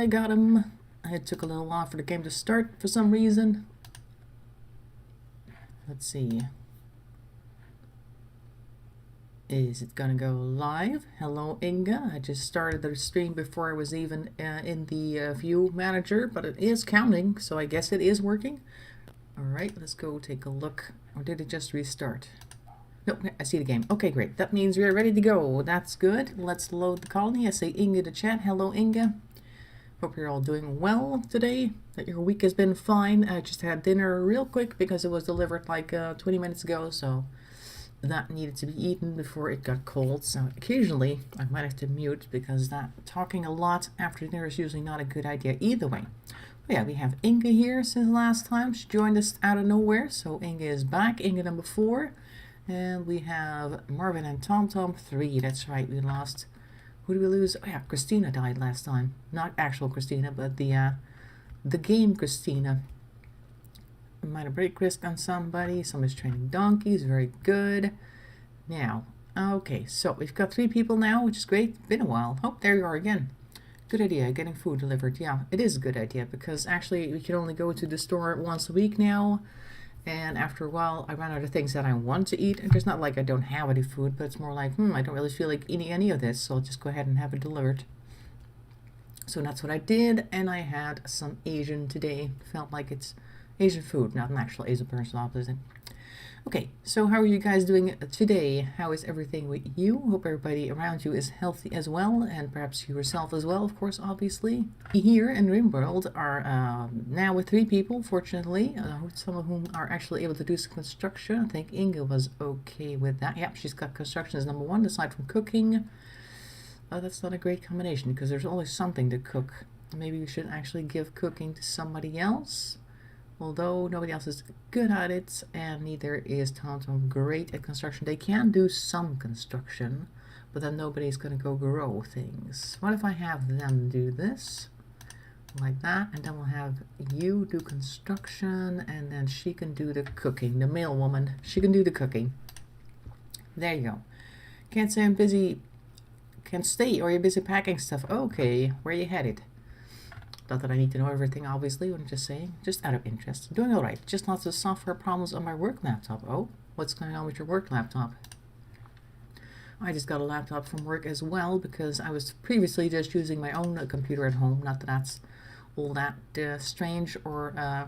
I got him. It took a little while for the game to start for some reason. Let's see. Is it gonna go live? Hello Inga. I just started the stream before I was even in the view manager, but it is counting, so I guess it is working. Alright, let's go take a look. Or did it just restart? Nope, I see the game. Okay, great. That means we're ready to go. That's good. Let's load the colony. I say Inga to chat. Hello Inga. Hope you're all doing well today, that your week has been fine. I just had dinner real quick because it was delivered like 20 minutes ago, so that needed to be eaten before it got cold. So occasionally I might have to mute because that talking a lot after dinner is usually not a good idea either way. But yeah, we have Inga here since last time. She joined us out of nowhere, so Inga is back. Inga number 4. And we have Marvin and TomTom 3. That's right, we lost. Who did we lose? Oh yeah, Christina died last time. Not actual Christina, but the game Christina. Minor break risk on somebody. Somebody's training donkeys. Very good. Now, okay, so we've got 3 people now, which is great. Been a while. Oh, there you are again. Good idea, getting food delivered. Yeah, it is a good idea because actually we can only go to the store once a week now. And after a while, I run out of things that I want to eat. And it's not like I don't have any food, but it's more like, I don't really feel like eating any of this, so I'll just go ahead and have it delivered. So that's what I did, and I had some Asian today. Felt like it's Asian food, not an actual Asian person, obviously. Okay, so how are you guys doing today? How is everything with you? Hope everybody around you is healthy as well, and perhaps you yourself as well, of course, obviously. Here in RimWorld are now with 3 people, fortunately, some of whom are actually able to do some construction. I think Inga was okay with that. Yep, she's got construction as number 1, aside from cooking. That's not a great combination, because there's always something to cook. Maybe we should actually give cooking to somebody else. Although nobody else is good at it, and neither is TomTom great at construction. They can do some construction, but then nobody's going to go grow things. What if I have them do this? Like that, and then we'll have you do construction, and then she can do the cooking. The male woman, she can do the cooking. There you go. Can't say I'm busy. Can't stay, or you're busy packing stuff. Okay, where you headed? Not that I need to know everything, obviously, what I'm just saying. Just out of interest. I'm doing alright. Just lots of software problems on my work laptop. Oh, what's going on with your work laptop? I just got a laptop from work as well, because I was previously just using my own computer at home. Not that that's all that strange or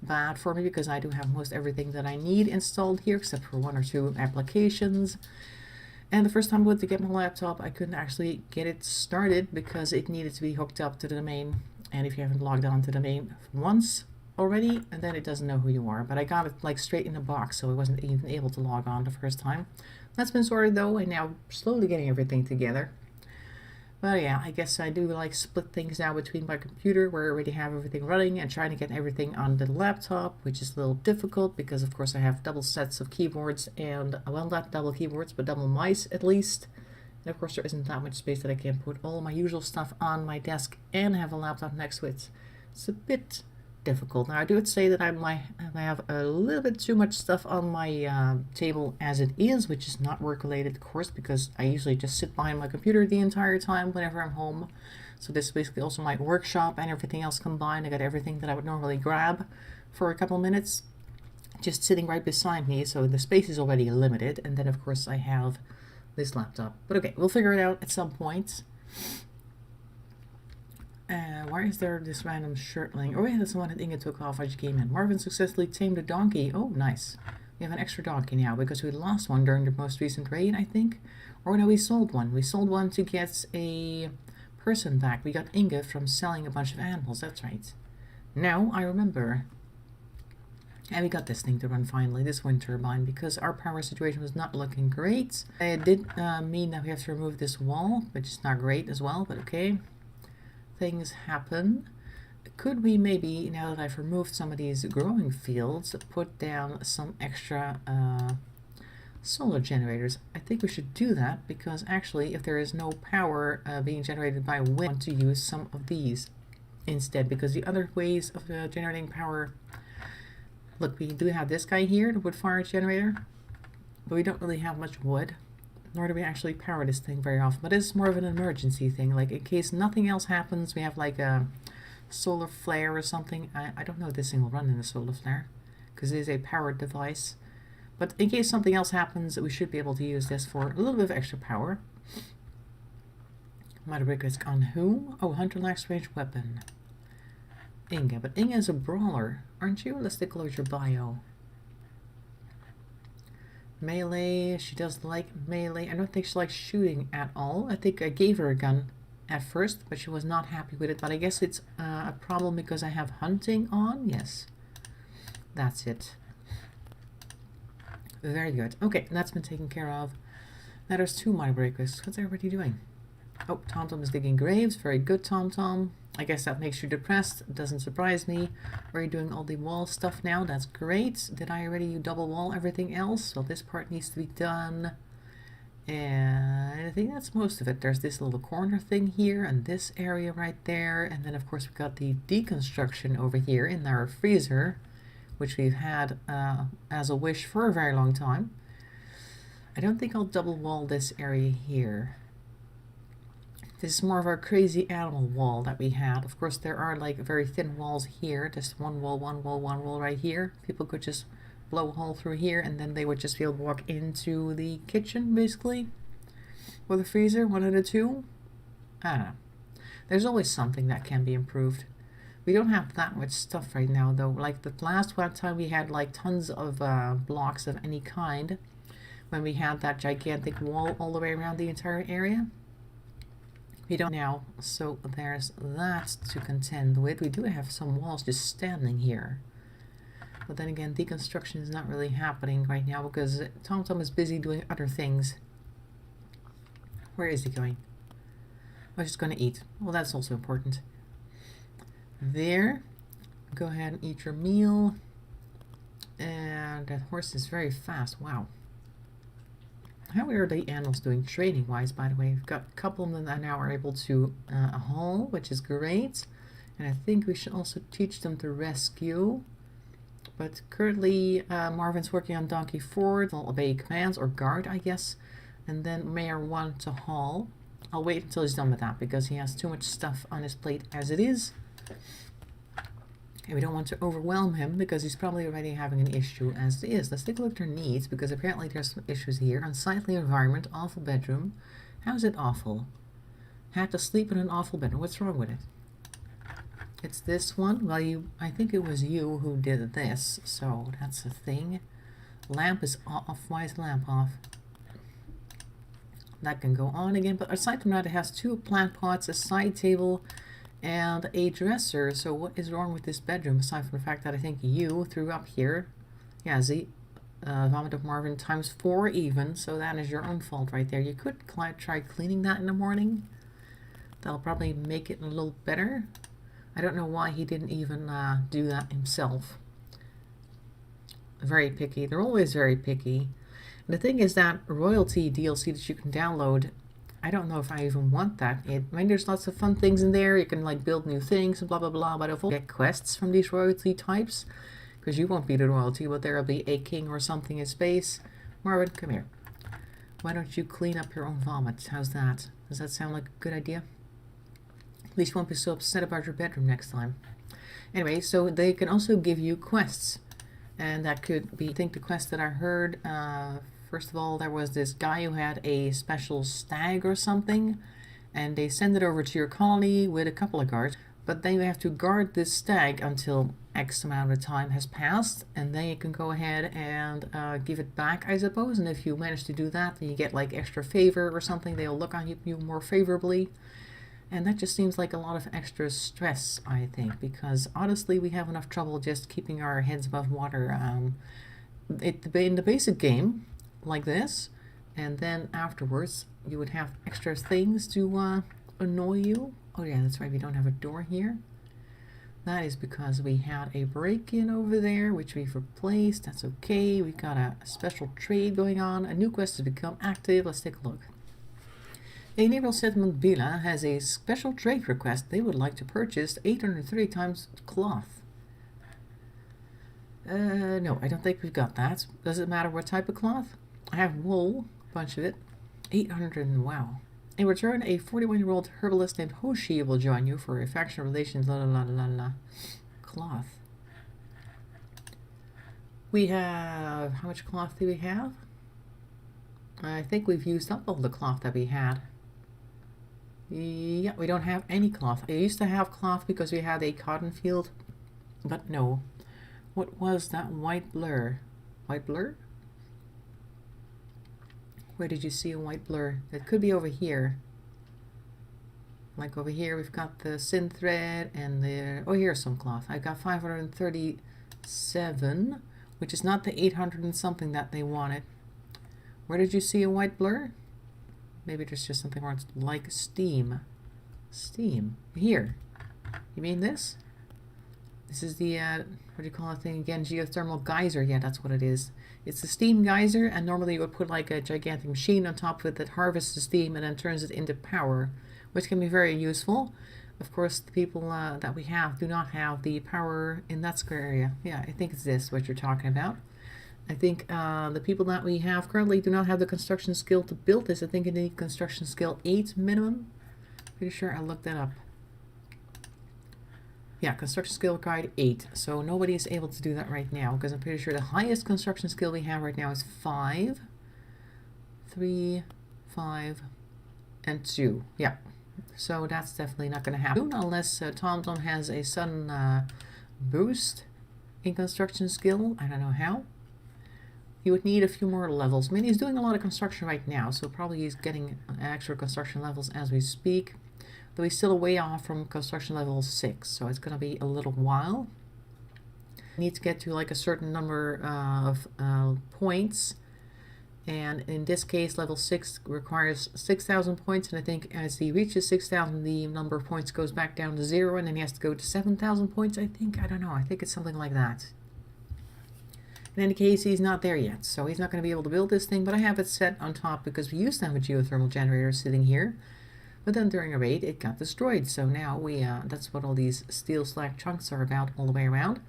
bad for me, because I do have most everything that I need installed here, except for 1 or 2 applications. And the first time I went to get my laptop, I couldn't actually get it started because it needed to be hooked up to the domain. And if you haven't logged on to the domain once already, and then it doesn't know who you are. But I got it like straight in the box, so I wasn't even able to log on the first time. That's been sorted though, and now slowly getting everything together. But yeah, I guess I do like split things now between my computer, where I already have everything running, and trying to get everything on the laptop, which is a little difficult because of course I have double sets of keyboards and, well, not double keyboards, but double mice at least. And of course there isn't that much space that I can put all my usual stuff on my desk and have a laptop next to it. It's a bit difficult. Now I do say that I have a little bit too much stuff on my table as it is, which is not work related, of course, because I usually just sit behind my computer the entire time whenever I'm home. So this is basically also my workshop and everything else combined. I got everything that I would normally grab for a couple minutes just sitting right beside me, so the space is already limited. And then of course I have this laptop. But okay, we'll figure it out at some point. Why is there this random shirtling? Oh yeah, that's the one that Inga took off as she came in. Marvin successfully tamed a donkey. Oh, nice. We have an extra donkey now because we lost one during the most recent raid, I think. Or no, we sold one. We sold one to get a person back. We got Inga from selling a bunch of animals. That's right. Now I remember. And we got this thing to run finally, this wind turbine, because our power situation was not looking great. It did mean that we have to remove this wall, which is not great as well, but okay. Things happen. Could we maybe, now that I've removed some of these growing fields, put down some extra solar generators? I think we should do that, because actually if there is no power being generated by wind, I want to use some of these instead, because the other ways of generating power... Look, we do have this guy here, the wood fire generator, but we don't really have much wood. nor do we actually power this thing very often, but it's more of an emergency thing, like in case nothing else happens, we have like a solar flare or something. I don't know if this thing will run in a solar flare, because it is a powered device. But in case something else happens, we should be able to use this for a little bit of extra power. Might have risk on who? Oh, Hunter lacks range weapon. Inga, but Inga is a brawler, aren't you? Let's take a look at your bio. Melee, she does like melee. I don't think she likes shooting at all. I think I gave her a gun at first, but she was not happy with it. But I guess it's a problem because I have hunting on. Yes, that's it. Very good. Okay, that's been taken care of. Now there's 2 mine breakers. What's everybody doing? Oh, TomTom is digging graves. Very good, TomTom. I guess that makes you depressed. It doesn't surprise me. Are you doing all the wall stuff now? That's great. Did I already double wall everything else? So this part needs to be done. And I think that's most of it. There's this little corner thing here and this area right there. And then, of course, we've got the deconstruction over here in our freezer, which we've had as a wish for a very long time. I don't think I'll double wall this area here. This is more of our crazy animal wall that we had. Of course, there are like very thin walls here. Just one wall, one wall, one wall right here. People could just blow a hole through here and then they would just be able to walk into the kitchen, basically. Or the freezer, one of the two. I don't know. There's always something that can be improved. We don't have that much stuff right now, though. Like the last one time we had like tons of blocks of any kind. When we had that gigantic wall all the way around the entire area. We don't now, so there's that to contend with. We do have some walls just standing here. But then again, deconstruction is not really happening right now because TomTom is busy doing other things. Where is he going? Oh, he's going to eat. Well, that's also important. There. Go ahead and eat your meal. And that horse is very fast. Wow. How are the animals doing training-wise, by the way? We've got a couple of them that now are able to haul, which is great. And I think we should also teach them to rescue. But currently, Marvin's working on Donkey 4. They'll obey commands, or guard, I guess. And then Mayor 1 to haul. I'll wait until he's done with that, because he has too much stuff on his plate as it is. And we don't want to overwhelm him because he's probably already having an issue as it is. Let's take a look at their needs because apparently there's some issues here. Unsightly environment, awful bedroom. How's it awful? Had to sleep in an awful bedroom. What's wrong with it? It's this one. Well, I think it was you who did this, so that's a thing. Lamp is off. Why is the lamp off? That can go on again, but aside from that, it has 2 plant pots, a side table, and a dresser. So what is wrong with this bedroom aside from the fact that I think you threw up here? Yeah, the vomit of Marvin times 4 even, so that is your own fault right there. You could try cleaning that in the morning. That'll probably make it a little better. I don't know why he didn't even do that himself. Very picky. They're always very picky. And the thing is that royalty DLC that you can download, I don't know if I even want that. I mean, there's lots of fun things in there. You can like build new things and blah blah blah. But if you get quests from these royalty types, because you won't be the royalty, but there'll be a king or something in space. Marvin, come here. Why don't you clean up your own vomit? How's that? Does that sound like a good idea? At least you won't be so upset about your bedroom next time. Anyway, so they can also give you quests, and that could be. I think the quest that I heard. First of all, there was this guy who had a special stag or something, and they send it over to your colony with a couple of guards. But then you have to guard this stag until X amount of time has passed, and then you can go ahead and give it back, I suppose. And if you manage to do that, then you get like extra favor or something. They'll look on you more favorably. And that just seems like a lot of extra stress, I think, because honestly, we have enough trouble just keeping our heads above water. In the basic game, like this, and then afterwards you would have extra things to annoy you. Oh yeah, that's right, we don't have a door here. That is because we had a break-in over there, which we've replaced. That's okay. We've got a special trade going on. A new quest has become active. Let's take a look. A neighborhood settlement Bila has a special trade request. They would like to purchase 830 times cloth. No, I don't think we've got that. Does it matter what type of cloth? I have wool, a bunch of it. 800, wow. In return, a 41-year-old herbalist named Hoshi will join you for affectionate relations, la la la la la. Cloth. We have, how much cloth do we have? I think we've used up all the cloth that we had. Yeah, we don't have any cloth. I used to have cloth because we had a cotton field, but no. What was that white blur? White blur? Where did you see a white blur? It could be over here. Like over here, we've got the synth thread and the... Oh, here's some cloth. I've got 537, which is not the 800 and something that they wanted. Where did you see a white blur? Maybe there's just something where it's like steam. Steam. Here. You mean this? This is the, what do you call that thing again? Geothermal geyser. Yeah, that's what it is. It's a steam geyser, and normally you would put like a gigantic machine on top of it that harvests the steam and then turns it into power, which can be very useful. Of course, the people that we have do not have the power in that square area. Yeah, I think it's this, what you're talking about. I think the people that we have currently do not have the construction skill to build this. I think you need construction skill 8 minimum. Pretty sure I looked that up. Yeah, construction skill guide 8. So nobody is able to do that right now because I'm pretty sure the highest construction skill we have right now is 5, 3, 5, and 2. Yeah. So that's definitely not going to happen unless TomTom has a sudden boost in construction skill. I don't know how. He would need a few more levels. I mean, he's doing a lot of construction right now, so probably he's getting extra construction levels as we speak. Though he's still way off from construction level 6, so it's going to be a little while. He needs to get to like a certain number of points. And in this case, level 6 requires 6,000 points, and I think as he reaches 6,000, the number of points goes back down to 0, and then he has to go to 7,000 points, I think. I don't know. I think it's something like that. In any case, he's not there yet, so he's not going to be able to build this thing, but I have it set on top because we used to have a geothermal generator sitting here, but then during a raid, it got destroyed, so now we, that's what all these steel slag chunks are about all the way around.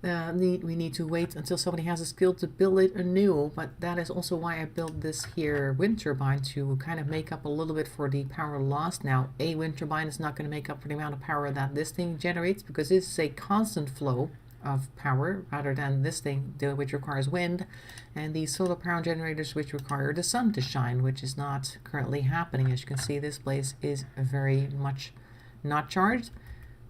We need to wait until somebody has a skill to build it anew, but that is also why I built this here wind turbine to kind of make up a little bit for the power lost. Now, a wind turbine is not going to make up for the amount of power that this thing generates because this is a constant flow of power rather than this thing which requires wind, and these solar power generators which require the sun to shine, which is not currently happening. As you can see, this place is very much not charged.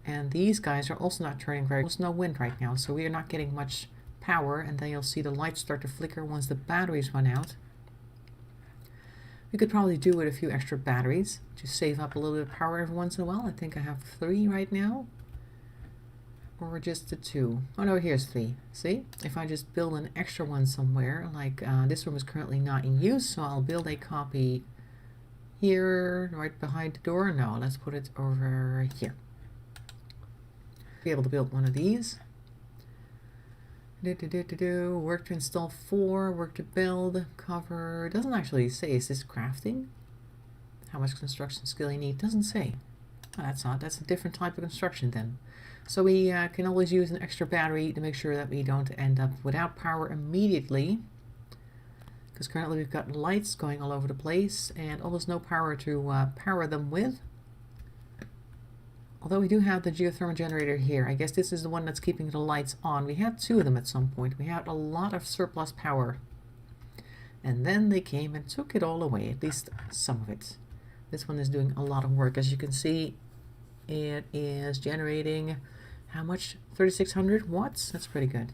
And these guys are also not turning very. There's no wind right now, so we are not getting much power, and then you'll see the lights start to flicker once the batteries run out. We could probably do with a few extra batteries to save up a little bit of power every once in a while. I think I have 3 right now. Or just the 2. Oh no, here's 3. See? If I just build an extra one somewhere, like this room is currently not in use, so I'll build a copy here, right behind the door. No, let's put it over here. Be able to build one of these. Work to install 4, work to build, cover. It doesn't actually say. Is this crafting? How much construction skill you need? Doesn't say. Oh, that's not. That's a different type of construction then. So we can always use an extra battery to make sure that we don't end up without power immediately. Because currently we've got lights going all over the place and almost no power to power them with. Although we do have the geothermal generator here. I guess this is the one that's keeping the lights on. We had 2 of them at some point. We had a lot of surplus power. And then they came and took it all away, at least some of it. This one is doing a lot of work. As you can see, it is generating, how much? 3,600 watts? That's pretty good.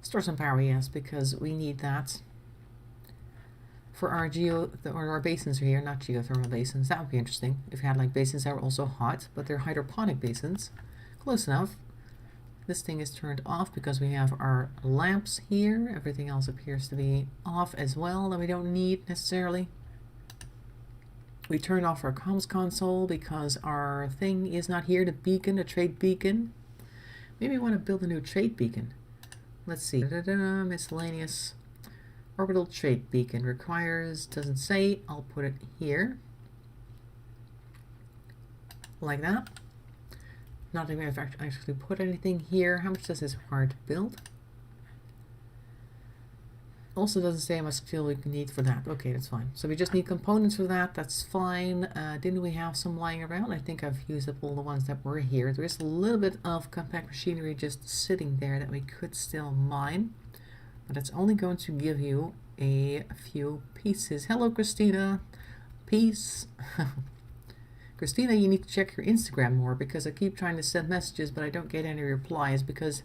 Store some power, yes, because we need that. For our our basins are here, not geothermal basins. That would be interesting if you had like basins that were also hot, but they're hydroponic basins. Close enough. This thing is turned off because we have our lamps here. Everything else appears to be off as well that we don't need necessarily. We turned off our comms console because our thing is not here, the beacon, the trade beacon. Maybe we want to build a new trade beacon. Let's see. Miscellaneous. Orbital trade beacon requires, doesn't say, I'll put it here. Like that. Not even if I actually put anything here. How much does this require to build? Also doesn't say how much steel we need for that. Okay, that's fine. So we just need components for that. That's fine. Didn't we have some lying around? I think I've used up all the ones that were here. There is a little bit of compact machinery just sitting there that we could still mine. But it's only going to give you a few pieces. Hello, Christina. Peace. Christina, you need to check your Instagram more, because I keep trying to send messages but I don't get any replies, because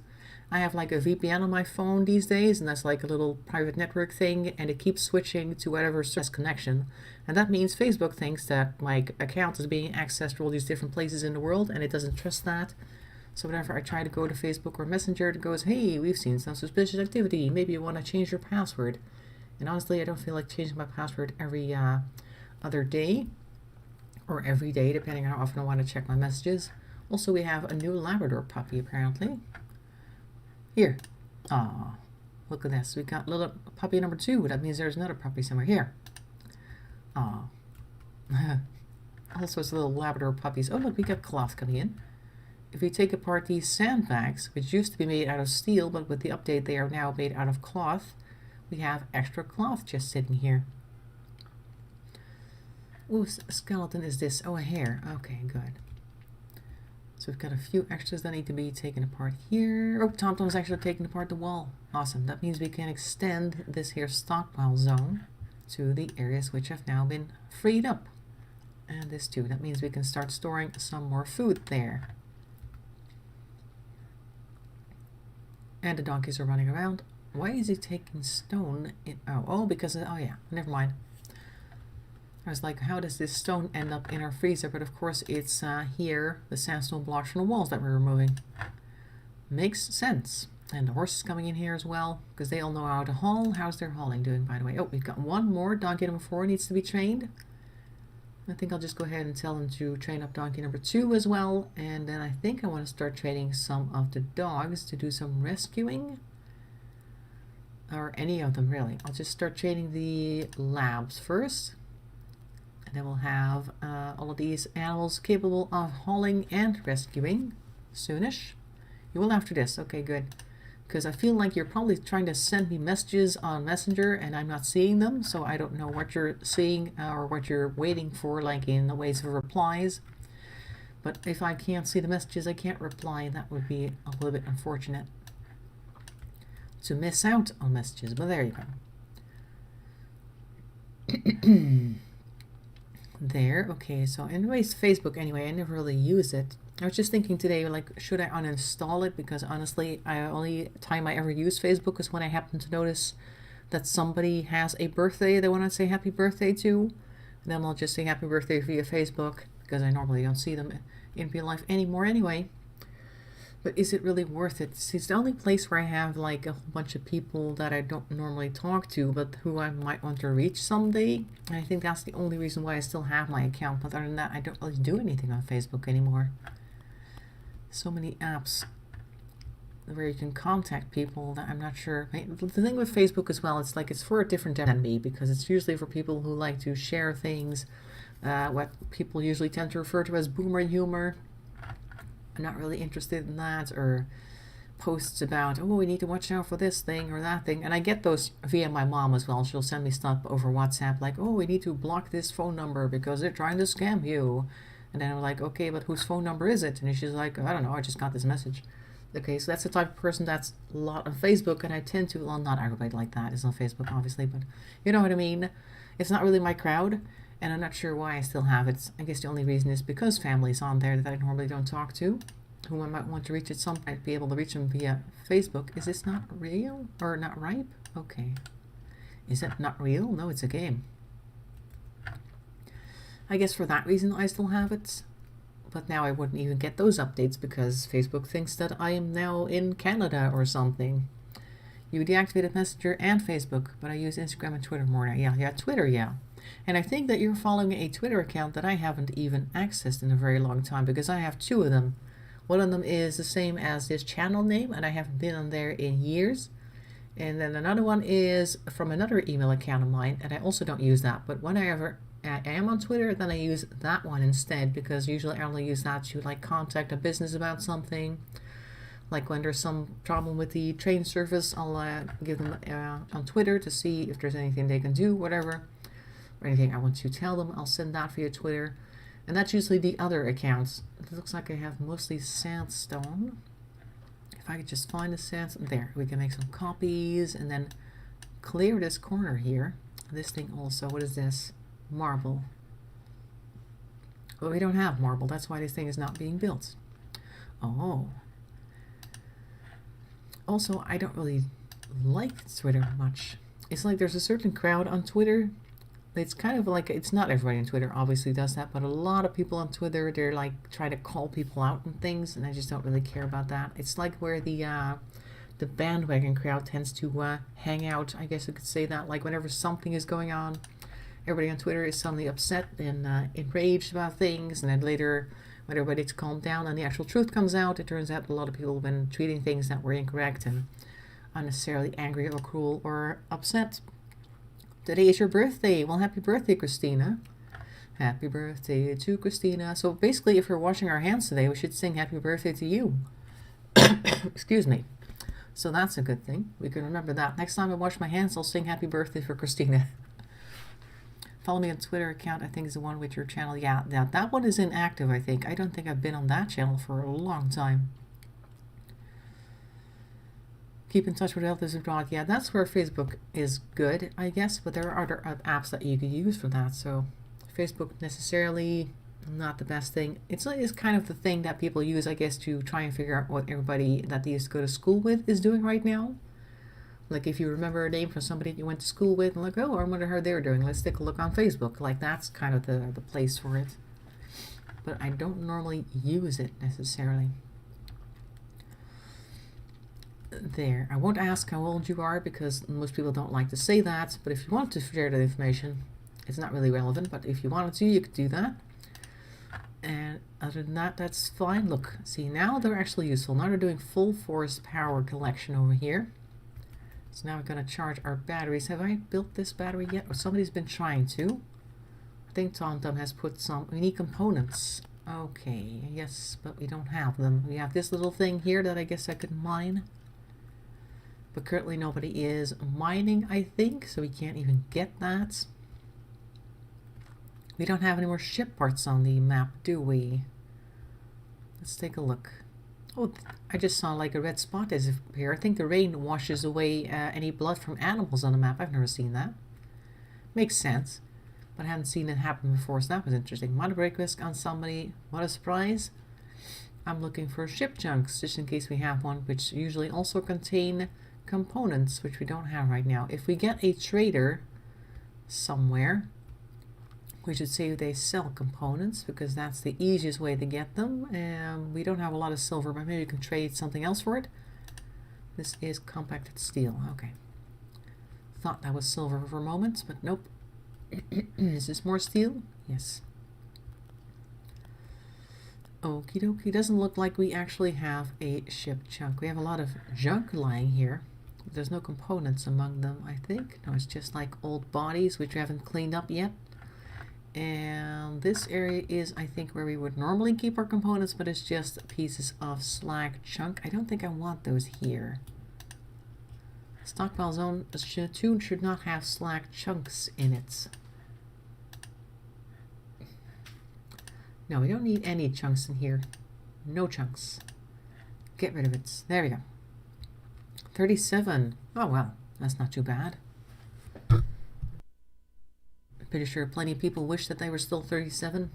I have like a VPN on my phone these days, and that's like a little private network thing, and it keeps switching to whatever service connection. And that means Facebook thinks that my account is being accessed to all these different places in the world, and it doesn't trust that. So whenever I try to go to Facebook or Messenger, it goes, hey, we've seen some suspicious activity. Maybe you want to change your password. And honestly, I don't feel like changing my password every other day, or every day, depending on how often I want to check my messages. Also, we have a new Labrador puppy, apparently. Here. Aw, look at this. We got little puppy number 2. That means there's another puppy somewhere here. Aw. All sorts of little Labrador puppies. Oh, look, we got cloth coming in. If we take apart these sandbags, which used to be made out of steel, but with the update they are now made out of cloth, we have extra cloth just sitting here. Ooh, skeleton is this? Oh, a hair. Okay, good. So we've got a few extras that need to be taken apart here. Oh, TomTom's actually taking apart the wall. Awesome. That means we can extend this here stockpile zone to the areas which have now been freed up. And this too. That means we can start storing some more food there. And the donkeys are running around. Why is he taking stone in? Oh, because, oh yeah, never mind. I was like, how does this stone end up in our freezer? But of course it's here, the sandstone blocks from the walls that we're removing. Makes sense. And the horse is coming in here as well, because they all know how to haul. How's their hauling doing, by the way? Oh, we've got one more. Donkey number 4 needs to be trained. I think I'll just go ahead and tell him to train up donkey number 2 as well. And then I think I want to start training some of the dogs to do some rescuing. Or any of them, really. I'll just start training the labs first. And then we'll have all of these animals capable of hauling and rescuing soonish. You will after this. Okay, good. Because I feel like you're probably trying to send me messages on Messenger and I'm not seeing them. So I don't know what you're seeing or what you're waiting for, like in the ways of replies. But if I can't see the messages, I can't reply. That would be a little bit unfortunate to miss out on messages. But there you go. There, okay, so anyways, Facebook anyway, I never really use it. I was just thinking today, like, should I uninstall it? Because honestly, the only time I ever use Facebook is when I happen to notice that somebody has a birthday they want to say happy birthday to. And then I'll just say happy birthday via Facebook, because I normally don't see them in real life anymore anyway. But is it really worth it? It's the only place where I have like a whole bunch of people that I don't normally talk to, but who I might want to reach someday. And I think that's the only reason why I still have my account. But other than that, I don't really do anything on Facebook anymore. So many apps where you can contact people that I'm not sure. The thing with Facebook as well, it's like it's for a different demo than me, because it's usually for people who like to share things, what people usually tend to refer to as boomer humor. I'm not really interested in that, or posts about, oh, we need to watch out for this thing or that thing. And I get those via my mom as well. She'll send me stuff over WhatsApp like, oh, we need to block this phone number because they're trying to scam you. And then I'm like, okay, but whose phone number is it? And she's like, I don't know, I just got this message. Okay, so that's the type of person that's a lot on Facebook, and I tend to, well, not everybody like that is on Facebook, obviously, but you know what I mean. It's not really my crowd. And I'm not sure why I still have it. I guess the only reason is because family's on there that I normally don't talk to, who I might want to reach at some point, be able to reach them via Facebook. Is this not real or not ripe? Okay. Is it not real? No, it's a game. I guess for that reason I still have it. But now I wouldn't even get those updates because Facebook thinks that I am now in Canada or something. You deactivated Messenger and Facebook, but I use Instagram and Twitter more now. Yeah, Twitter, yeah. And I think that you're following a Twitter account that I haven't even accessed in a very long time, because I have 2 of them. One of them is the same as this channel name, and I haven't been on there in years. And then another one is from another email account of mine, and I also don't use that. But whenever I am on Twitter, then I use that one instead, because usually I only use that to like contact a business about something, Like when there's some problem with the train service, I'll give them on Twitter to see if there's anything they can do, whatever, or anything I want to tell them. I'll send that via Twitter, and that's usually the other accounts. It looks like I have mostly sandstone. If I could just find the sandstone, there, we can make some copies and then clear this corner here. This thing also, what is this? Marble. Well, we don't have marble, that's why this thing is not being built. Oh. Also, I don't really like Twitter much. It's like there's a certain crowd on Twitter. It's kind of like, it's not everybody on Twitter obviously does that, but a lot of people on Twitter, they're like trying to call people out and things, and I just don't really care about that. It's like where the bandwagon crowd tends to hang out, I guess you could say that. Like whenever something is going on, everybody on Twitter is suddenly upset and enraged about things, and then later when everybody's calmed down and the actual truth comes out, it turns out a lot of people have been tweeting things that were incorrect and unnecessarily angry or cruel or upset. Today is your birthday. Well, happy birthday, Christina. Happy birthday to Christina. So basically, if we're washing our hands today, we should sing happy birthday to you. Excuse me. So that's a good thing. We can remember that. Next time I wash my hands, I'll sing happy birthday for Christina. Follow me on Twitter account, I think is the one with your channel. Yeah, that one is inactive, I think. I don't think I've been on that channel for a long time. Keep in touch with relatives abroad. Yeah, that's where Facebook is good, I guess, but there are other apps that you could use for that. So Facebook necessarily not the best thing. It's kind of the thing that people use, I guess, to try and figure out what everybody that they used to go to school with is doing right now. Like if you remember a name from somebody you went to school with, and like, oh, I wonder how they're doing. Let's take a look on Facebook. Like that's kind of the place for it. But I don't normally use it necessarily. There, I won't ask how old you are because most people don't like to say that, but if you want to share that information, it's not really relevant, but if you wanted to, you could do that. And other than that, that's fine. Look, see, now they're actually useful. Now they're doing full force power collection over here. So now we're going to charge our batteries. Have I built this battery yet? Or somebody's been trying to. I think TomTom has put some, we need components. Okay, yes, but we don't have them. We have this little thing here that I guess I could mine. But currently nobody is mining, I think, so we can't even get that. We don't have any more ship parts on the map, do we? Let's take a look. Oh, I just saw like a red spot disappear. I think the rain washes away any blood from animals on the map. I've never seen that. Makes sense, but I haven't seen it happen before, so that was interesting. Mod break risk on somebody. What a surprise. I'm looking for ship chunks, just in case we have one, which usually also contain components, which we don't have right now. If we get a trader somewhere, we should say they sell components because that's the easiest way to get them. And we don't have a lot of silver, but maybe we can trade something else for it. This is compacted steel. Okay. Thought that was silver for a moment, but nope. Is this more steel? Yes. Okie dokie. Doesn't look like we actually have a ship chunk. We have a lot of junk lying here. There's no components among them, I think. No, it's just like old bodies which we haven't cleaned up yet. And this area is, I think, where we would normally keep our components, but it's just pieces of slag chunk. I don't think I want those here. Stockpile zone 2 should not have slag chunks in it. No, we don't need any chunks in here. No chunks. Get rid of it. There we go. 37. Oh, well, that's not too bad. Pretty sure plenty of people wish that they were still 37.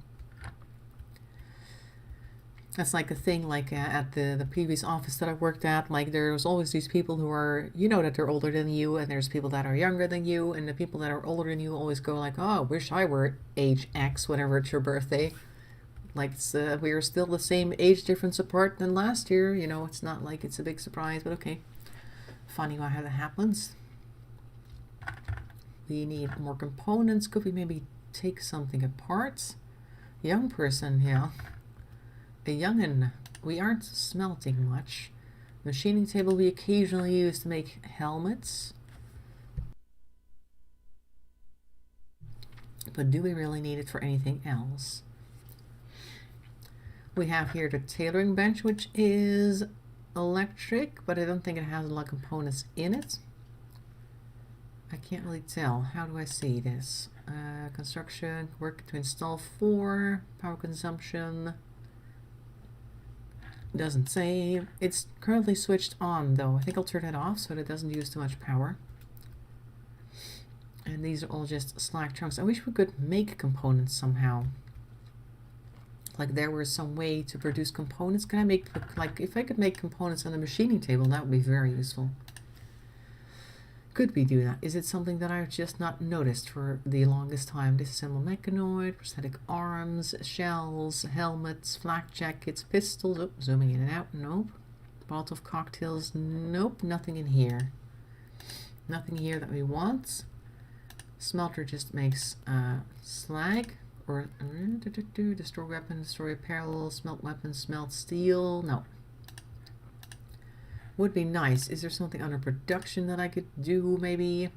That's like a thing, like at the previous office that I worked at, like there's always these people who are, you know that they're older than you, and there's people that are younger than you, and the people that are older than you always go like, oh, I wish I were age X whenever it's your birthday. Like we are still the same age difference apart than last year, you know, it's not like it's a big surprise, but okay. Funny how that happens. We need more components. Could we maybe take something apart? Young person, yeah. A youngin'. We aren't smelting much. Machining table we occasionally use to make helmets. But do we really need it for anything else? We have here the tailoring bench, which is electric, but I don't think it has a lot of components in it. I can't really tell. How do I see this? Construction, work to install 4, power consumption. Doesn't say. It's currently switched on though. I think I'll turn it off so that it doesn't use too much power. And these are all just slack chunks. I wish we could make components somehow. Like there was some way to produce components. Can I make, like if I could make components on the machining table, that would be very useful. Could we do that? Is it something that I've just not noticed for the longest time? Disassemble mechanoid, prosthetic arms, shells, helmets, flak jackets, pistols. Oh, zooming in and out. Nope. Bottle of cocktails. Nope. Nothing in here. Nothing here that we want. Smelter just makes slag. Or destroy weapon, destroy apparel, smelt weapons, smelt steel. No. Would be nice. Is there something under production that I could do maybe?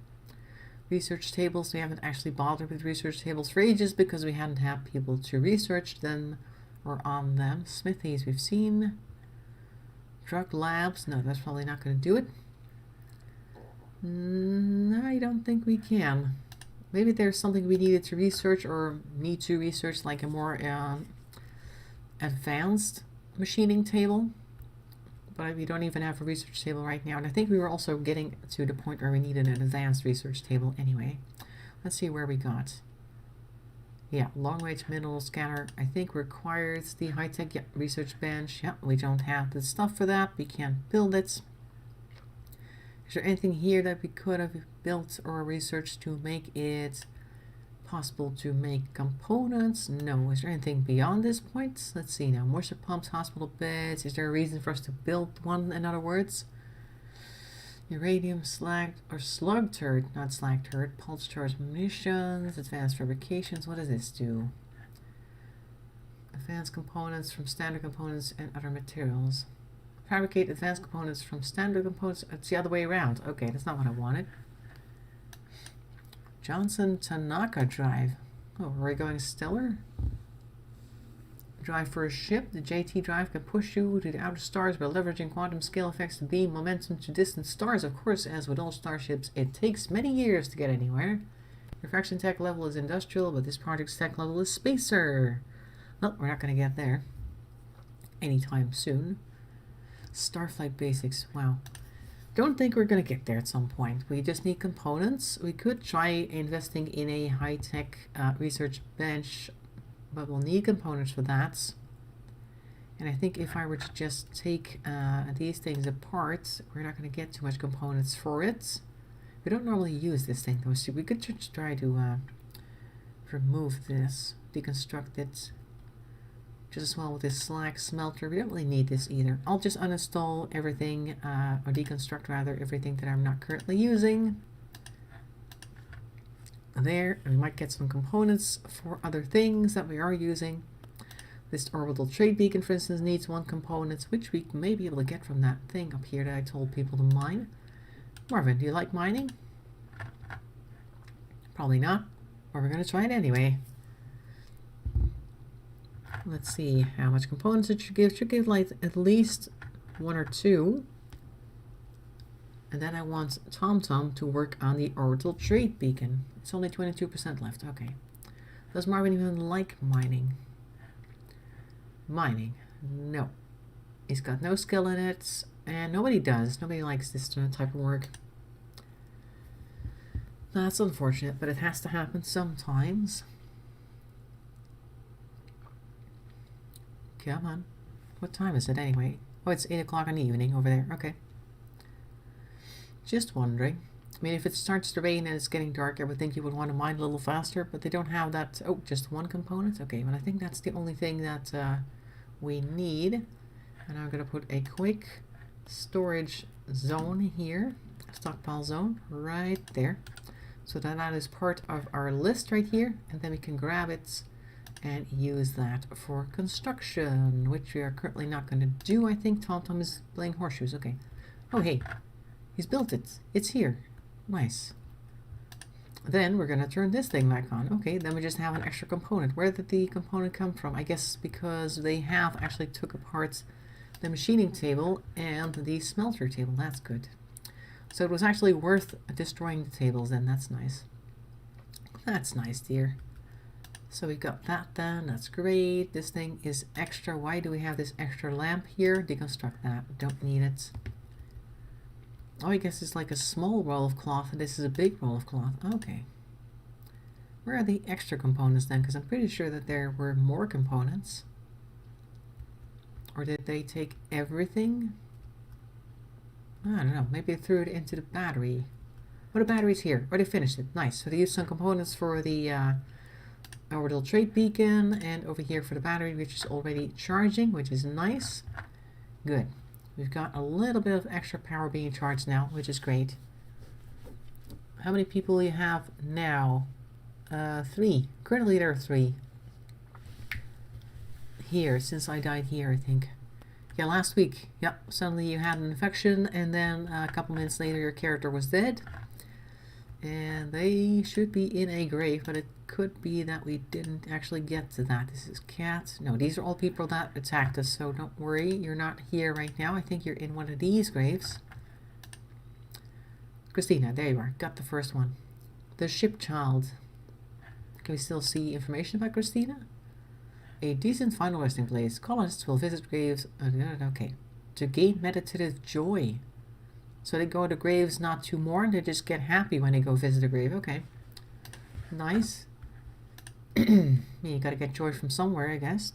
Research tables. We haven't actually bothered with research tables for ages because we hadn't had people to research them or on them. Smithies we've seen. Drug labs. No, that's probably not going to do it. I don't think we can. Maybe there's something we needed to research or need to research, like a more advanced machining table. But we don't even have a research table right now. And I think we were also getting to the point where we needed an advanced research table anyway. Let's see where we got. Yeah, long-range mineral scanner, I think requires the high-tech research bench. Yeah, we don't have the stuff for that. We can't build it. Is there anything here that we could have built or researched to make it possible to make components? No. Is there anything beyond this point? Let's see now. Moisture pumps, hospital beds. Is there a reason for us to build one, in other words? Uranium slag or slug turret, not slag turret. Pulse charge munitions, advanced fabrications. What does this do? Advanced components from standard components and other materials. Fabricate advanced components from standard components. It's the other way around. Okay, that's not what I wanted. Johnson Tanaka drive. Oh, are we going stellar? Drive for a ship. The JT drive can push you to the outer stars by leveraging quantum scale effects to beam momentum to distant stars. Of course, as with all starships, it takes many years to get anywhere. Refraction tech level is industrial, but this project's tech level is spacer. No, we're not going to get there anytime soon. Starflight basics. Wow. Don't think we're going to get there at some point. We just need components. We could try investing in a high-tech research bench, but we'll need components for that. And I think if I were to just take these things apart, we're not going to get too much components for it. We don't normally use this thing though, so we could just try to remove this, deconstruct it. Just as well with this slag smelter. We don't really need this either. I'll just uninstall everything, or deconstruct rather, everything that I'm not currently using. There, and we might get some components for other things that we are using. This orbital trade beacon, for instance, needs 1 component, which we may be able to get from that thing up here that I told people to mine. Marvin, do you like mining? Probably not, but we're going to try it anyway. Let's see how much components it should give. It should give like at least 1 or 2. And then I want TomTom to work on the orbital trade beacon. It's only 22% left. Okay. Does Marvin even like mining? Mining. No. He's got no skill in it. And nobody does. Nobody likes this type of work. That's unfortunate, but it has to happen sometimes. Come on. What time is it anyway? Oh, it's 8 o'clock in the evening over there. Okay. Just wondering. I mean, if it starts to rain and it's getting dark, I would think you would want to mine a little faster, but they don't have that. Oh, just 1 component? Okay, but I think that's the only thing that we need. And I'm going to put a quick storage zone here. Stockpile zone right there. So that is part of our list right here. And then we can grab it and use that for construction, which we are currently not going to do. I think TomTom is playing horseshoes. Okay. Oh, hey. He's built it. It's here. Nice. Then we're going to turn this thing back on. Okay, then we just have an extra component. Where did the component come from? I guess because they have actually took apart the machining table and the smelter table. That's good. So it was actually worth destroying the tables then. That's nice. That's nice, dear. So we got that then. That's great. This thing is extra. Why do we have this extra lamp here? Deconstruct that. Don't need it. Oh, I guess it's like a small roll of cloth and this is a big roll of cloth. Okay. Where are the extra components then? Because I'm pretty sure that there were more components. Or did they take everything? I don't know. Maybe they threw it into the battery. Oh, the battery's here. Or they finished it. Nice. So they used some components for the orbital trade beacon and over here for the battery, which is already charging, which is nice. Good. We've got a little bit of extra power being charged now, which is great. How many people do you have now? 3. Currently there are 3. Here, since I died here, I think. Yeah, last week. Yep, suddenly you had an infection and then a couple minutes later your character was dead. And they should be in a grave, but it could be that we didn't actually get to that. This is Cat. No, these are all people that attacked us, so don't worry. You're not here right now. I think you're in one of these graves. Christina, there you are. Got the first one. The ship child. Can we still see information about Christina? A decent final resting place. Colonists will visit graves. Okay. To gain meditative joy. So they go to graves not to mourn, they just get happy when they go visit a grave. Okay. Nice. You gotta get joy from somewhere, I guess.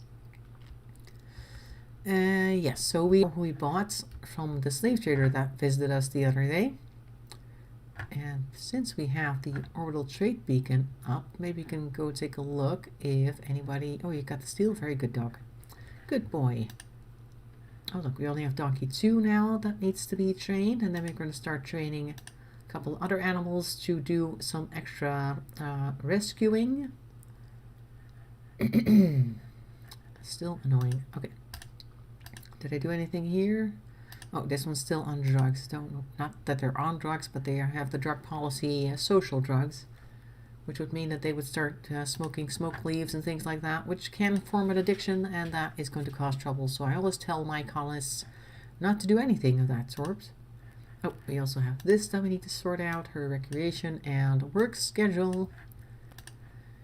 Yes, so we bought from the slave trader that visited us the other day. And since we have the orbital trade beacon up, maybe we can go take a look if anybody... Oh, you got the steel. Very good, dog. Good boy. Oh, look, we only have Donkey 2 now that needs to be trained. And then we're going to start training a couple other animals to do some extra rescuing. Still annoying. Okay. Did I do anything here? Oh, this one's still on drugs. Not that they're on drugs, but they have the drug policy social drugs, which would mean that they would start smoking smoke leaves and things like that, which can form an addiction, and that is going to cause trouble. So I always tell my colonists not to do anything of that sort. Oh, we also have this that we need to sort out, her recreation and work schedule.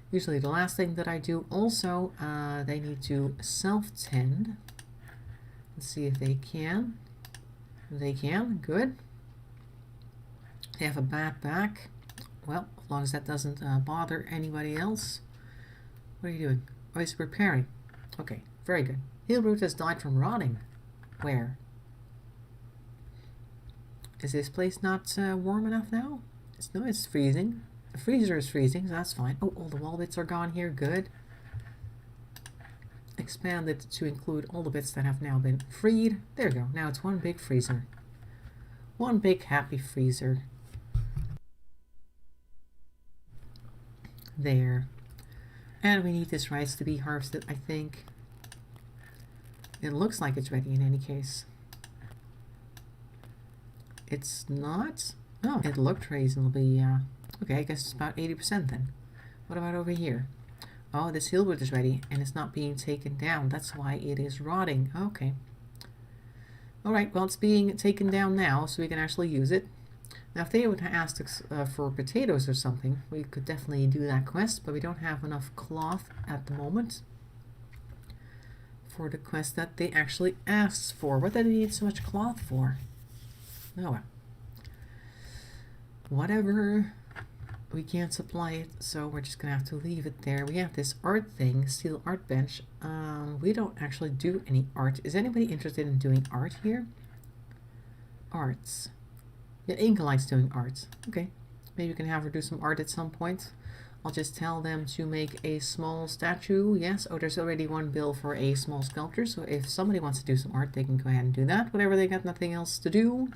Usually the last thing that I do also, they need to self-tend. Let's see if they can. They can. Good. They have a bad back. Well, as long as that doesn't bother anybody else. What are you doing? Oh, he's repairing. Okay, very good. Heelroot has died from rotting. Where? Is this place not warm enough now? No, it's freezing. The freezer is freezing, so that's fine. Oh, all the wall bits are gone here. Good. Expand it to include all the bits that have now been freed. There we go. Now it's one big freezer. One big happy freezer. There. And we need this rice to be harvested, I think. It looks like it's ready in any case. It's not? Oh, it looked reasonably, okay, I guess it's about 80% then. What about over here? Oh, this hillwood is ready, and it's not being taken down. That's why it is rotting. Okay. Alright, well, it's being taken down now, so we can actually use it. Now, if they would have asked us for potatoes or something, we could definitely do that quest, but we don't have enough cloth at the moment for the quest that they actually asked for. What did they need so much cloth for? Oh, well. Whatever. We can't supply it, so we're just gonna have to leave it there. We have this art thing, steel art bench. We don't actually do any art. Is anybody interested in doing art here? Arts. Yeah, Inkalight's doing art. Okay. Maybe we can have her do some art at some point. I'll just tell them to make a small statue. Yes. Oh, there's already one bill for a small sculpture, so if somebody wants to do some art, they can go ahead and do that whenever they got nothing else to do.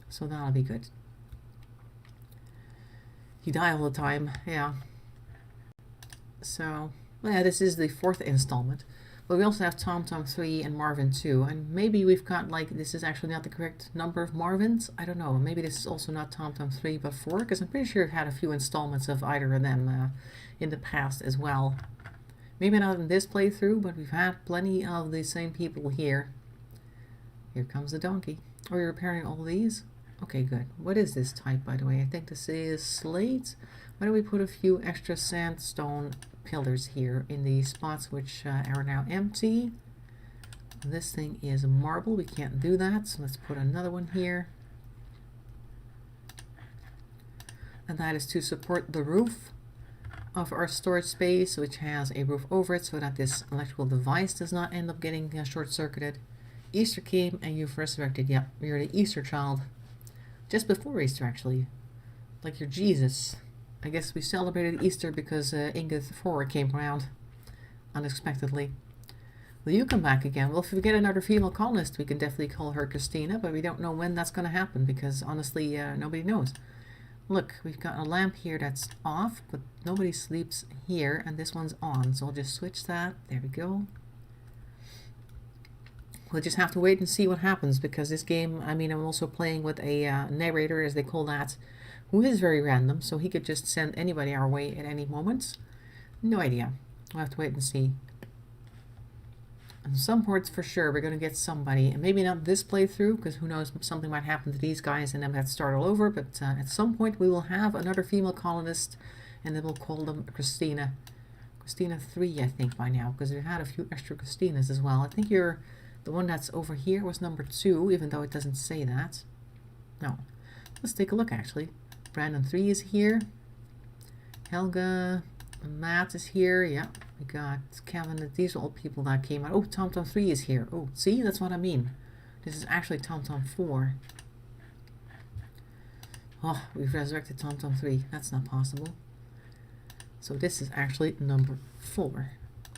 So that'll be good. You die all the time, yeah. So, well, yeah, this is the 4th installment. But we also have TomTom 3 and Marvin 2. And maybe we've got, like, this is actually not the correct number of Marvins. I don't know. Maybe this is also not TomTom 3, but 4. Because I'm pretty sure we've had a few installments of either of them in the past as well. Maybe not in this playthrough, but we've had plenty of the same people here. Here comes the donkey. Oh, you're repairing all these? Okay, good. What is this type, by the way? I think this is slate. Why don't we put a few extra sandstone pillars here in the spots which are now empty? This thing is marble. We can't do that, so let's put another one here. And that is to support the roof of our storage space, which has a roof over it so that this electrical device does not end up getting short-circuited. Easter came and you've resurrected. Yep, you're the Easter child. Just before Easter, actually. Like you're Jesus. I guess we celebrated Easter because Inga 4 came around unexpectedly. Will you come back again? Well, if we get another female colonist, we can definitely call her Christina, but we don't know when that's going to happen because honestly, nobody knows. Look, we've got a lamp here that's off, but nobody sleeps here, and this one's on. So I'll just switch that. There we go. We'll just have to wait and see what happens, because this game, I mean, I'm also playing with a narrator, as they call that, who is very random, so he could just send anybody our way at any moment. No idea. We'll have to wait and see. On some ports, for sure, we're going to get somebody, and maybe not this playthrough, because who knows, something might happen to these guys and then we have to start all over, but at some point we will have another female colonist, and then we'll call them Christina. Christina 3, I think, by now, because we've had a few extra Christinas as well. I think you're the one that's over here was number 2, even though it doesn't say that. No. Let's take a look, actually. Brandon 3 is here. Helga, Matt is here. Yeah. We got Kevin. These are all people that came out. Oh, TomTom 3 is here. Oh, see? That's what I mean. This is actually TomTom 4. Oh, we've resurrected TomTom 3. That's not possible. So this is actually number 4.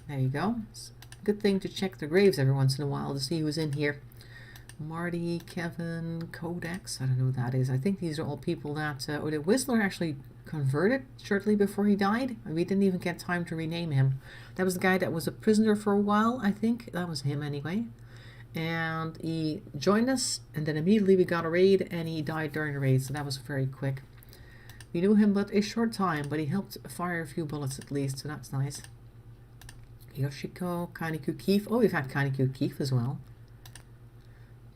There you go. It's a good thing to check the graves every once in a while to see who's in here. Marty, Kevin, Codex. I don't know who that is. I think these are all people that... oh, the Whistler actually converted shortly before he died. We didn't even get time to rename him. That was the guy that was a prisoner for a while, I think. That was him anyway. And he joined us, and then immediately we got a raid, and he died during the raid, so that was very quick. We knew him but a short time, but he helped fire a few bullets at least, so that's nice. Yoshiko, Kaniku Keef. Oh, we've had Kaniku Keef as well.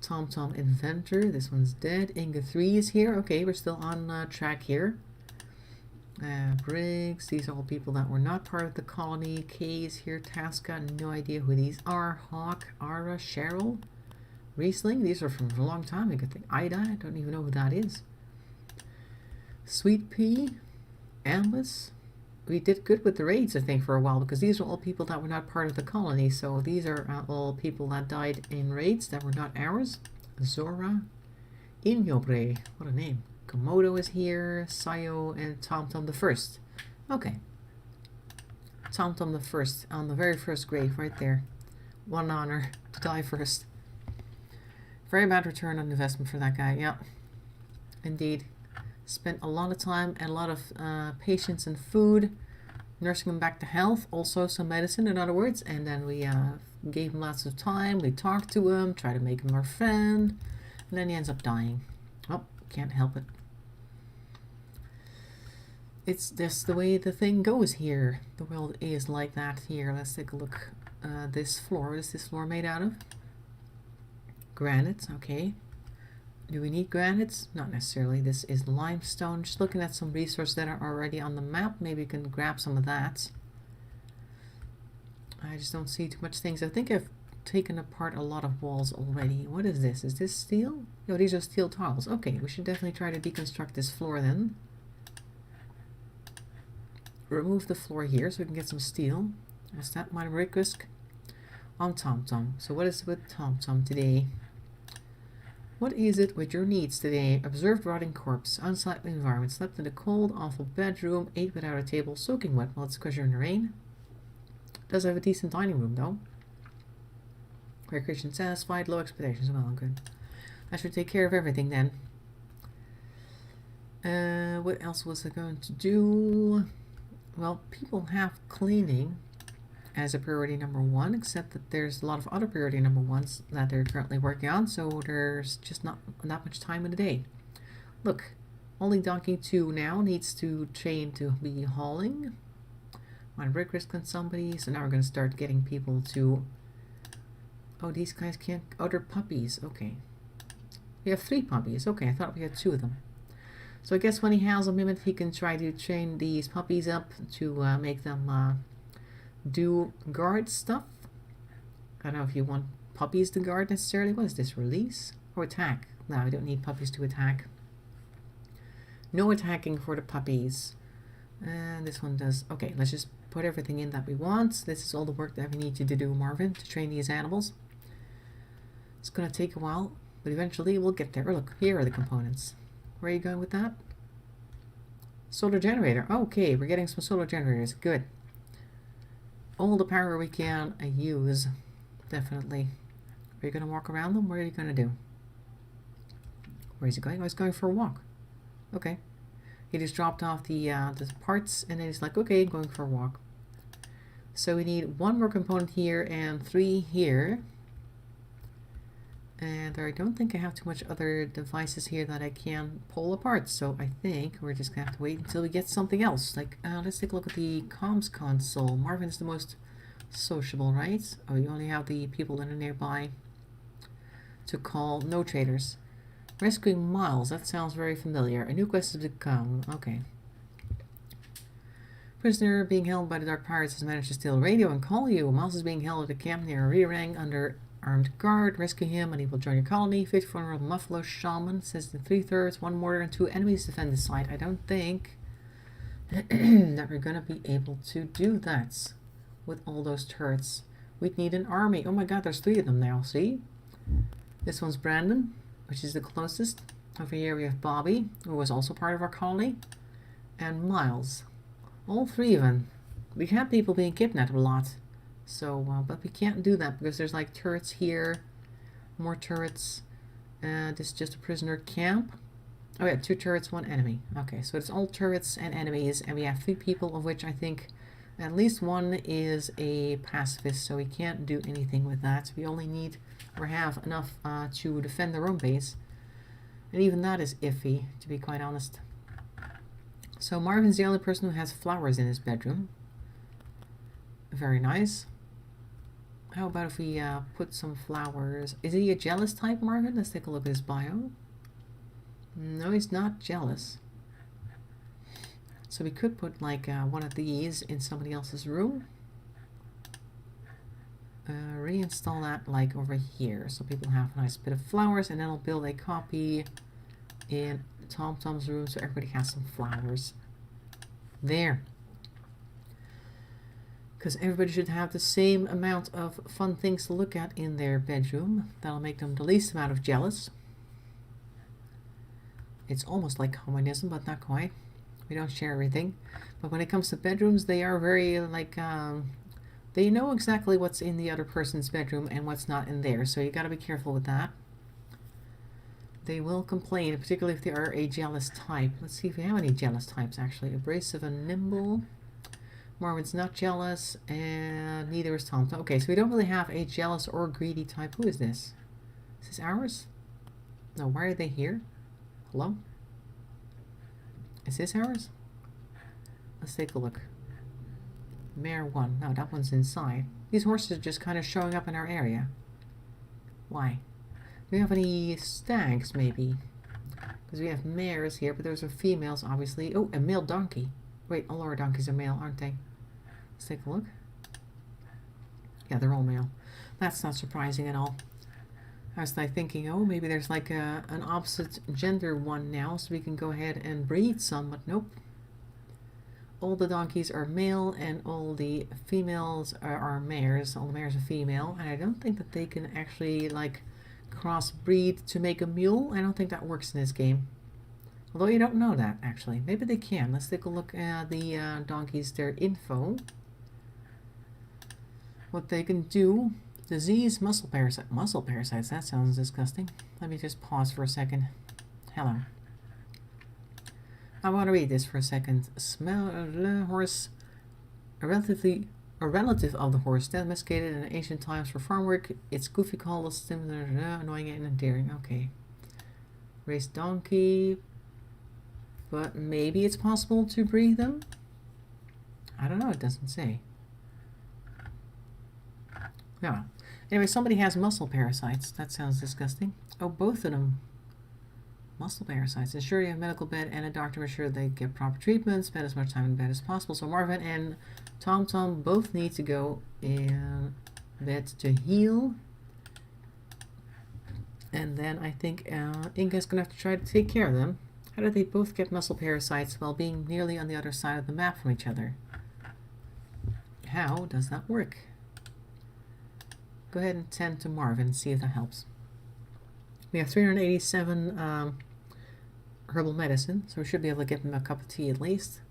TomTom Inventor. This one's dead. Inga 3 is here. Okay, we're still on track here. Briggs. These are all people that were not part of the colony. Kay is here. Tasca. No idea who these are. Hawk, Ara, Cheryl, Riesling. These are from a long time ago. Ida. I don't even know who that is. Sweet Pea. Ambus. We did good with the raids, I think, for a while, because these are all people that were not part of the colony. So these are all people that died in raids that were not ours. Zora. Inyobre. What a name. Komodo is here. Sayo and TomTom the First. Okay. TomTom the First on the very first grave right there. One honor to die first. Very bad return on investment for that guy. Yeah. Indeed. Spent a lot of time and a lot of patience and food, nursing him back to health, also some medicine in other words, and then we gave him lots of time, we talked to him, tried to make him our friend, and then he ends up dying. Oh, can't help it. It's just the way the thing goes here. The world is like that here. Let's take a look. This floor, what is this floor made out of? Granite, okay. Do we need granites? Not necessarily. This is limestone. Just looking at some resources that are already on the map. Maybe we can grab some of that. I just don't see too much things. I think I've taken apart a lot of walls already. What is this? Is this steel? No, these are steel tiles. Okay, we should definitely try to deconstruct this floor then. Remove the floor here so we can get some steel. Is that my risk? On TomTom. So what is with TomTom today? What is it with your needs today? Observed rotting corpse, unsightly environment, slept in a cold, awful bedroom, ate without a table, soaking wet. Well, it's because you're in the rain. Does have a decent dining room though. Recreation satisfied, low expectations. Well, good. I should take care of everything then. What else was I going to do? Well, people have cleaning as a priority number 1, except that there's a lot of other priority number 1s that they're currently working on, so there's just not that much time in the day. Look, only Donkey 2 now needs to train to be hauling. Might risk on somebody, so now we're going to start getting people to Oh, these guys can't. Oh, they're puppies. Okay. We have 3 puppies. Okay, I thought we had 2 of them. So I guess when he has a minute, he can try to train these puppies up to make them do guard stuff. I don't know if you want puppies to guard necessarily. What is this? Release? Or attack? No, we don't need puppies to attack. No attacking for the puppies. And this one does. Okay, let's just put everything in that we want. This is all the work that we need you to do, Marvin, to train these animals. It's going to take a while, but eventually we'll get there. Oh, look, here are the components. Where are you going with that? Solar generator. Okay, we're getting some solar generators. Good. All the power we can use. Definitely. Are you going to walk around them? What are you going to do? Where is he going? Oh, he's going for a walk. Okay. He just dropped off the parts, and then he's like, okay, I'm going for a walk. So we need 1 more component here and 3 here. And I don't think I have too much other devices here that I can pull apart. So I think we're just going to have to wait until we get something else. Like, let's take a look at the comms console. Marvin's the most sociable, right? Oh, you only have the people that are nearby to call. No traders. Rescuing Miles. That sounds very familiar. A new quest has become. Okay. Prisoner being held by the Dark Pirates has managed to steal a radio and call you. Miles is being held at a camp near Rirang under armed guard. Rescue him and he will join your colony. 54-year-old Muffalo Shaman says the 3/3, 1 mortar and 2 enemies defend the site. I don't think that we're gonna be able to do that with all those turrets. We'd need an army. Oh my god, there's 3 of them now, see? This one's Brandon, which is the closest. Over here we have Bobby, who was also part of our colony, and Miles. All 3 of them. We have people being kidnapped a lot. So, but we can't do that because there's like turrets here, more turrets. This is just a prisoner camp. Oh yeah, 2 turrets, 1 enemy. Okay, so it's all turrets and enemies, and we have 3 people, of which I think at least 1 is a pacifist, so we can't do anything with that. We only need or have enough to defend their own base, and even that is iffy, to be quite honest. So Marvin's the only person who has flowers in his bedroom. Very nice. How about if we put some flowers? Is he a jealous type, Marvin? Let's take a look at his bio. No, he's not jealous. So we could put like one of these in somebody else's room. Reinstall that like over here so people have a nice bit of flowers, and then I'll build a copy in TomTom's room so everybody has some flowers. There. Because everybody should have the same amount of fun things to look at in their bedroom. That'll make them the least amount of jealous. It's almost like communism, but not quite. We don't share everything. But when it comes to bedrooms, they are very like, they know exactly what's in the other person's bedroom and what's not in there. So you gotta be careful with that. They will complain, particularly if they are a jealous type. Let's see if we have any jealous types actually. Abrasive and nimble. Marvin's not jealous, and neither is Tom. Okay, so we don't really have a jealous or greedy type. Who is this? Is this ours? No, why are they here? Hello? Is this ours? Let's take a look. Mare 1. No, that one's inside. These horses are just kind of showing up in our area. Why? Do we have any stags, maybe? Because we have mares here, but those are females, obviously. Oh, a male donkey. Wait, all our donkeys are male, aren't they? Let's take a look. Yeah, they're all male. That's not surprising at all. I was like thinking, oh, maybe there's like an opposite gender one now, so we can go ahead and breed some, but nope. All the donkeys are male, and all the females are mares. All the mares are female, and I don't think that they can actually like crossbreed to make a mule. I don't think that works in this game. Although you don't know that, actually. Maybe they can. Let's take a look at the donkeys, their info. What they can do. Disease, muscle parasite. Muscle parasites, that sounds disgusting. Let me just pause for a second. Hello. I want to read this for a second. Smell horse. A relative of the horse, domesticated in ancient times for farm work. It's goofy, called annoying and endearing. Okay. Raised donkey. But maybe it's possible to breed them? I don't know, it doesn't say. Yeah. Anyway, somebody has muscle parasites. That sounds disgusting. Oh, both of them. Muscle parasites. Ensure you have a medical bed and a doctor. Ensure they get proper treatment. Spend as much time in bed as possible. So Marvin and Tom Tom both need to go in bed to heal. And then I think Inga's going to have to try to take care of them. How did they both get muscle parasites while being nearly on the other side of the map from each other? How does that work? Go ahead and tend to Marvin and see if that helps. We have 387 herbal medicine, so we should be able to get him a cup of tea at least.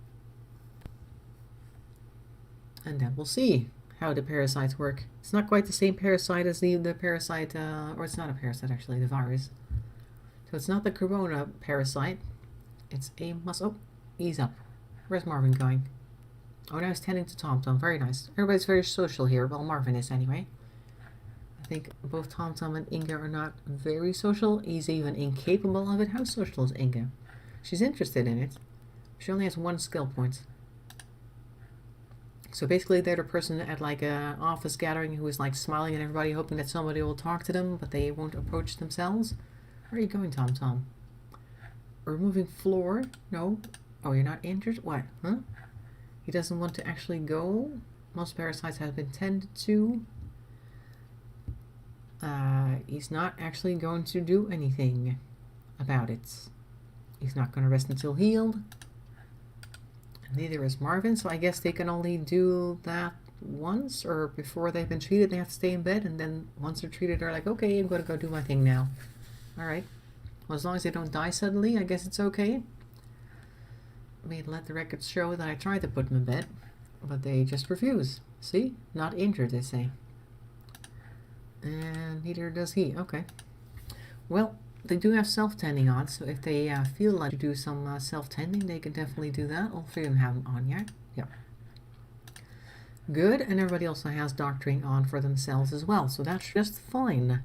And then we'll see how the parasites work. It's not quite the same parasite as the parasite, or it's not a parasite actually, the virus. So it's not the corona parasite. It's a muscle. Oh, ease up. Where's Marvin going? Oh, now he's tending to Tom Tom. Very nice. Everybody's very social here. Well, Marvin is anyway. I think both Tom Tom and Inga are not very social. He's even incapable of it. How social is Inga? She's interested in it. She only has 1 skill point. So basically they're the person at like a office gathering who is like smiling at everybody, hoping that somebody will talk to them, but they won't approach themselves. Where are you going, Tom Tom? Removing floor? No. Oh, you're not injured? What? Huh? He doesn't want to actually go. Most parasites have been tended to. He's not actually going to do anything about it. He's not going to rest until healed. Neither is Marvin, so I guess they can only do that once, or before they've been treated they have to stay in bed, and then once they're treated they're like, okay, I'm going to go do my thing now. Alright. Well, as long as they don't die suddenly, I guess it's okay. I mean, let the records show that I tried to put them in bed, but they just refuse. See? Not injured, they say. And neither does he. Okay. Well, they do have self-tending on, so if they feel like to do some self-tending, they can definitely do that. All 3 of them have them on yet. Yep. Good, and everybody also has doctoring on for themselves as well, so that's just fine.